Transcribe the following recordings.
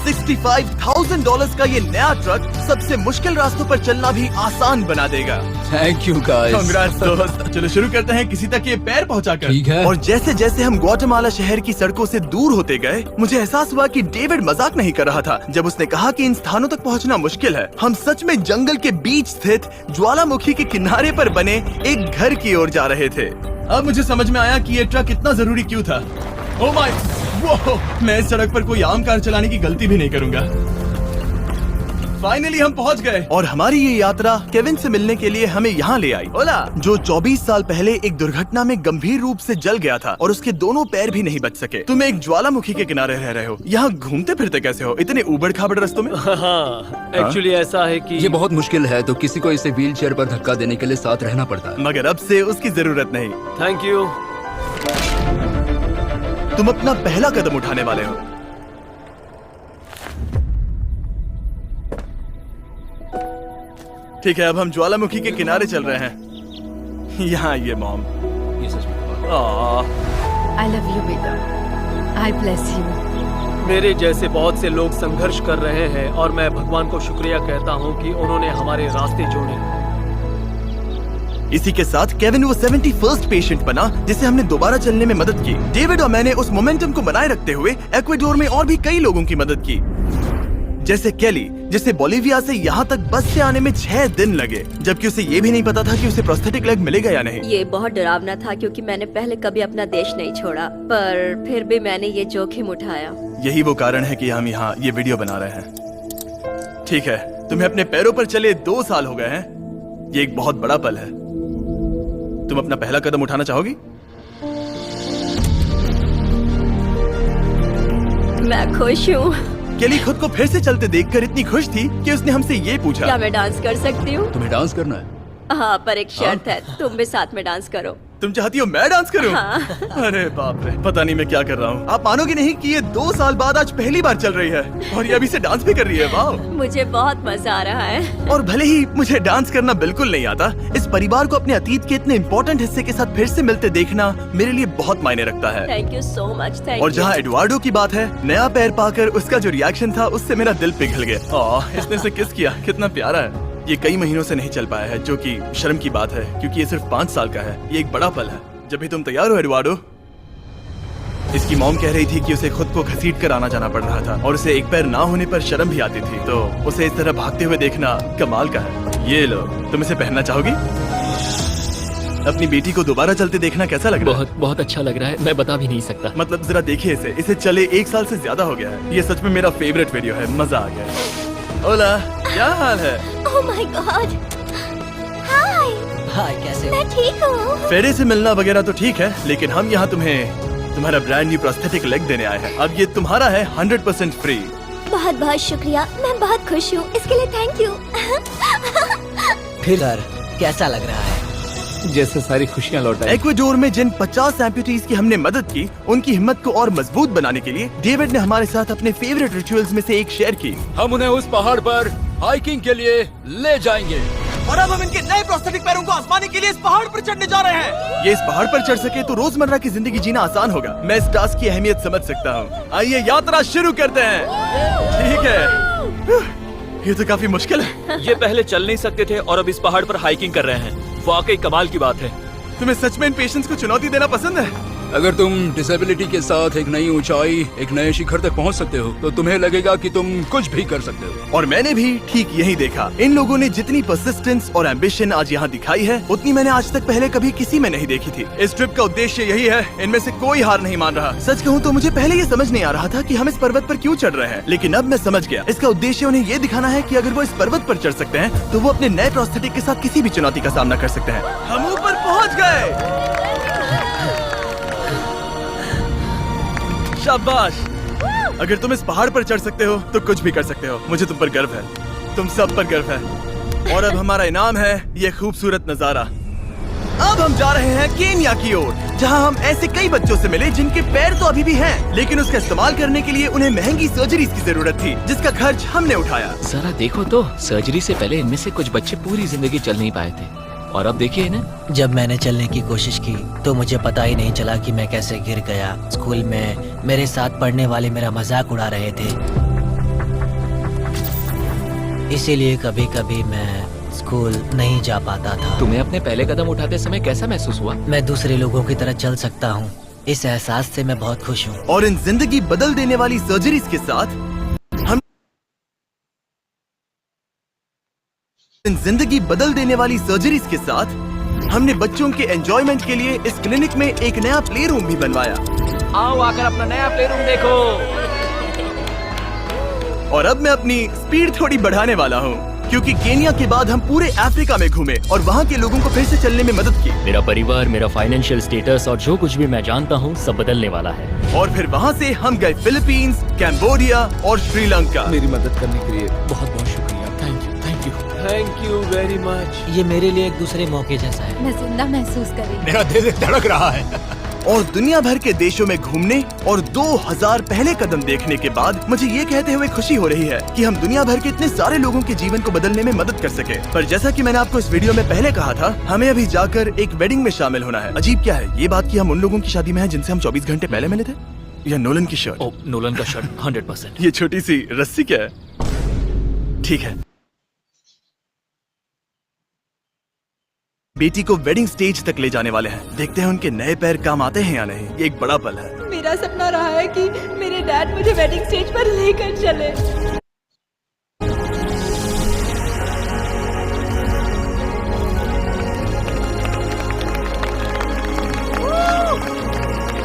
$65,000 का ये नया ट्रक सबसे मुश्किल रास्तों पर चलना भी आसान बना देगा। Thank you guys. कांग्रेस दोस्त। चलो शुरू करते हैं किसी तक ये पैर पहुंचाकर। ठीक है। और जैसे जैसे हम ग्वाटेमाला शहर की सड़कों से दूर होते गए, मुझे एहसास हुआ कि डेविड मजाक नहीं कर रहा था जब उसने कहा कि इन स्थानों तक पहुंचना मुश्किल है। हम सच में जंगल के बीच स्थित ज्वालामुखी के किनारे पर बने एक घर की ओर जा रहे थे। अब मुझे समझ में आया कि ये ट्रक इतना जरूरी क्यों था। ओह माय, वो मैं इस सड़क पर कोई आम कार चलाने की गलती भी नहीं करूंगा। फाइनली हम पहुंच गए और हमारी ये यात्रा केविन से मिलने के लिए हमें यहाँ ले आई। ओला, जो 24 साल पहले एक दुर्घटना में गंभीर रूप से जल गया था और उसके दोनों पैर भी नहीं बच सके। तुम एक ज्वालामुखी के किनारे रह रहे हो, यहाँ घूमते फिरते कैसे हो इतने उबड़ खाबड़ रास्तों में? हाँ, एक्चुअली ऐसा है कि ये बहुत मुश्किल है, तो किसी को इसे व्हील चेयर पर धक्का देने के लिए साथ रहना पड़ता है। मगर अब से उसकी जरूरत नहीं। Thank you. तुम अपना पहला कदम उठाने वाले हो। ठीक है, अब हम ज्वालामुखी के किनारे चल रहे हैं। यहाँ ये मॉम। ये सच में I love you, बेटा। I bless you। मेरे जैसे बहुत से लोग संघर्ष कर रहे हैं और मैं भगवान को शुक्रिया कहता हूँ कि उन्होंने हमारे रास्ते जोड़े। इसी के साथ केविन वो 71st पेशेंट बना जिसे हमने दोबारा चलने में मदद की। डेविड और मैंने उस मोमेंटम को बनाए रखते हुए एक्वाडोर में और भी कई लोगों की मदद की, जैसे केली, जिसे बोलिविया से यहाँ तक बस से आने में 6 दिन लगे, जबकि उसे ये भी नहीं पता था कि उसे प्रोस्थेटिक लेग मिलेगा या नहीं। ये बहुत डरावना था क्योंकि मैंने पहले कभी अपना देश नहीं छोड़ा, पर फिर भी मैंने ये जोखिम उठाया। यही वो कारण है कि हम यहाँ ये वीडियो बना रहे हैं। ठीक है, तुम्हें अपने पैरों पर चले 2 साल हो गए हैं। ये एक बहुत बड़ा पल है। तुम अपना पहला कदम उठाना चाहोगी? मैं खुश हूँ। केली खुद को फिर से चलते देखकर इतनी खुश थी कि उसने हमसे ये पूछा, क्या मैं डांस कर सकती हूँ? तुम्हें डांस करना है? हाँ, पर एक शर्त है, तुम भी साथ में डांस करो। तुम चाहती हो मैं डांस करूं? हाँ। अरे बाप रे, पता नहीं मैं क्या कर रहा हूँ। आप मानोगे नहीं कि ये 2 साल बाद आज पहली बार चल रही है और ये अभी से डांस भी कर रही है। वाह, मुझे बहुत मजा आ रहा है। और भले ही मुझे डांस करना बिल्कुल नहीं आता, इस परिवार को अपने अतीत के इतने इम्पोर्टेंट हिस्से के साथ फिर से मिलते देखना मेरे लिए बहुत मायने रखता है। Thank you so much. Thank और जहाँ एडवार्डो की बात है, नया पैर पाकर उसका जो रिएक्शन था उससे मेरा दिल पिघल गया। इसने से किस किया, कितना प्यारा है। ये कई महीनों से नहीं चल पाया है, जो कि शर्म की बात है क्योंकि ये सिर्फ 5 साल का है। ये एक बड़ा पल है। जब भी तुम तैयार हो एडवार्डो। इसकी मॉम कह रही थी कि उसे खुद को घसीट कर आना जाना पड़ रहा था और उसे एक पैर ना होने पर शर्म भी आती थी, तो उसे इस तरह भागते हुए देखना कमाल का है। ये लो, तुम इसे पहनना चाहोगी? अपनी बेटी को दोबारा चलते देखना कैसा लग रहा है? बहुत बहुत अच्छा लग रहा है, मैं बता भी नहीं सकता। मतलब जरा देखिए इसे चले 1 साल से ज्यादा हो गया है। ये सच में मेरा फेवरेट वीडियो है, मजा आ गया। ओला, क्या हाल है? Oh my God. हाय। हाय, कैसे हो? मैं ठीक हूँ। फेरे से मिलना वगैरह तो ठीक है, लेकिन हम यहाँ तुम्हें तुम्हारा ब्रांड न्यू प्रोस्थेटिक लेग देने आए हैं। अब ये तुम्हारा है 100% फ्री। बहुत बहुत शुक्रिया, मैं बहुत खुश हूँ, इसके लिए थैंक यू। फिर सर, कैसा लग रहा है? जैसे सारी खुशियाँ लौट आई। एक्वाडोर में जिन 50 एम्पुटीज की हमने मदद की, उनकी हिम्मत को और मजबूत बनाने के लिए डेविड ने हमारे साथ अपने फेवरेट रिचुअल्स में से एक शेयर की। हम उन्हें उस पहाड़ पर हाइकिंग के लिए ले जाएंगे और अब हम इनके नए प्रोस्थेटिक पैरों को आजमाने के लिए इस पहाड़ पर चढ़ने जा रहे हैं। ये इस पहाड़ पर चढ़ सके तो रोजमर्रा की जिंदगी जीना आसान होगा। मैं इस टास्क की अहमियत समझ सकता हूँ। आइए यात्रा शुरू करते हैं। ठीक है, ये तो काफी मुश्किल है। ये पहले चल नहीं सकते थे और अब इस पहाड़ पर हाइकिंग कर रहे हैं। वाकई कमाल की बात है। तुम्हें सच में इन पेशेंट्स को चुनौती देना पसंद है? अगर तुम डिसेबिलिटी के साथ एक नई ऊंचाई, एक नए शिखर तक पहुंच सकते हो, तो तुम्हें लगेगा कि तुम कुछ भी कर सकते हो। और मैंने भी ठीक यही देखा। इन लोगों ने जितनी परसिस्टेंस और एम्बिशन आज यहाँ दिखाई है, उतनी मैंने आज तक पहले कभी किसी में नहीं देखी थी। इस ट्रिप का उद्देश्य यही है, इनमें से कोई हार नहीं मान रहा। सच कहूँ तो मुझे पहले ये समझ नहीं आ रहा था कि हम इस पर्वत पर क्यों चढ़ रहे हैं, लेकिन अब मैं समझ गया। इसका उद्देश्य उन्हें ये दिखाना है कि अगर वो इस पर्वत पर चढ़ सकते हैं, तो वो अपने नए प्रोस्थेटिक के साथ किसी भी चुनौती का सामना कर सकते हैं। हम ऊपर पहुँच गए। शाबाश। अगर तुम इस पहाड़ पर चढ़ सकते हो तो कुछ भी कर सकते हो। मुझे तुम पर गर्व है, तुम सब पर गर्व है। और अब हमारा इनाम है ये खूबसूरत नजारा। अब हम जा रहे हैं केन्या की ओर, जहां हम ऐसे कई बच्चों से मिले जिनके पैर तो अभी भी हैं, लेकिन उसका इस्तेमाल करने के लिए उन्हें महंगी सर्जरी की जरूरत थी, जिसका खर्च हमने उठाया। जरा देखो तो, सर्जरी से पहले इनमें से कुछ बच्चे पूरी जिंदगी चल नहीं पाए थे, और अब देखिए इन्हें। जब मैंने चलने की कोशिश की तो मुझे पता ही नहीं चला कि मैं कैसे गिर गया। स्कूल में मेरे साथ पढ़ने वाले मेरा मजाक उड़ा रहे थे। इसीलिए कभी कभी मैं स्कूल नहीं जा पाता था। तुम्हें अपने पहले कदम उठाते समय कैसा महसूस हुआ? मैं दूसरे लोगों की तरह चल सकता हूँ, इस एहसास से मैं बहुत खुश हूँ। और इन जिंदगी बदल देने वाली सर्जरीज के साथ हम हमने बच्चों के एंजॉयमेंट के लिए इस क्लिनिक में एक नया प्ले रूम भी बनवाया। आओ आकर अपना नया प्ले रूम देखो। और अब मैं अपनी स्पीड थोड़ी बढ़ाने वाला हूँ, क्योंकि केन्या के बाद हम पूरे अफ्रीका में घूमे और वहाँ के लोगों को फिर से चलने में मदद की। मेरा परिवार, मेरा फाइनेंशियल स्टेटस और जो कुछ भी मैं जानता हूँ सब बदलने वाला है। और फिर वहाँ से हम गए फिलीपींस, कैम्बोडिया और श्रीलंका। मेरी मदद करने के लिए बहुत बहुत शुक्रिया। Thank you very much. ये मेरे लिए एक दूसरे मौके जैसा है। मैं जिंदा महसूस कर रही हूँ। मेरा दिल धड़क रहा है। और दुनिया भर के देशों में घूमने और 2000 पहले कदम देखने के बाद मुझे ये कहते हुए खुशी हो रही है कि हम दुनिया भर के इतने सारे लोगों के जीवन को बदलने में मदद कर सके। पर जैसा कि मैंने आपको इस वीडियो में पहले कहा था, हमें अभी जाकर एक वेडिंग में शामिल होना है। अजीब क्या है ये बात कि हम उन लोगों की शादी में हैं जिनसे हम 24 घंटे पहले मिले थे। या नोलन की शर्ट। ओ, नोलन का शर्ट 100%। ये छोटी सी रस्सी क्या है? ठीक है। बेटी को वेडिंग स्टेज तक ले जाने वाले हैं। देखते हैं उनके नए पैर काम आते हैं या नहीं। ये एक बड़ा पल है। मेरा सपना रहा है कि मेरे डैड मुझे वेडिंग स्टेज पर लेकर चले।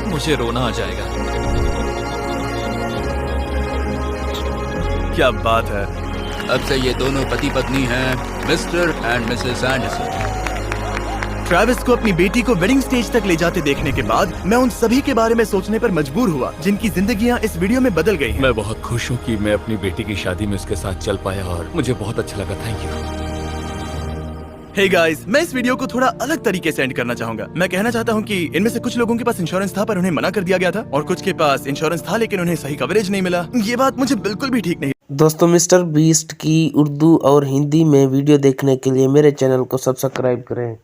मुझे रोना आ जाएगा। क्या बात है। अब से ये दोनों पति पत्नी हैं, mister and Mrs Anderson. Travis को अपनी बेटी को वेडिंग स्टेज तक ले जाते देखने के बाद मैं उन सभी के बारे में सोचने पर मजबूर हुआ जिनकी जिंदगियां इस वीडियो में बदल गई हैं। मैं बहुत खुश हूँ कि मैं अपनी बेटी की शादी में उसके साथ चल पाया और मुझे बहुत अच्छा लगा। Thank you. हे गाइस, मैं इस वीडियो को थोड़ा अलग तरीके से एंड करना चाहूंगा। मैं कहना चाहता हूँ कि इनमें से कुछ लोगों के पास इंश्योरेंस था पर उन्हें मना कर दिया गया था, और कुछ के पास इंश्योरेंस था लेकिन उन्हें सही कवरेज नहीं मिला। ये बात मुझे बिल्कुल भी ठीक नहीं। दोस्तों, मिस्टर बीस्ट की उर्दू और हिंदी में वीडियो देखने के लिए मेरे चैनल को सब्सक्राइब करें।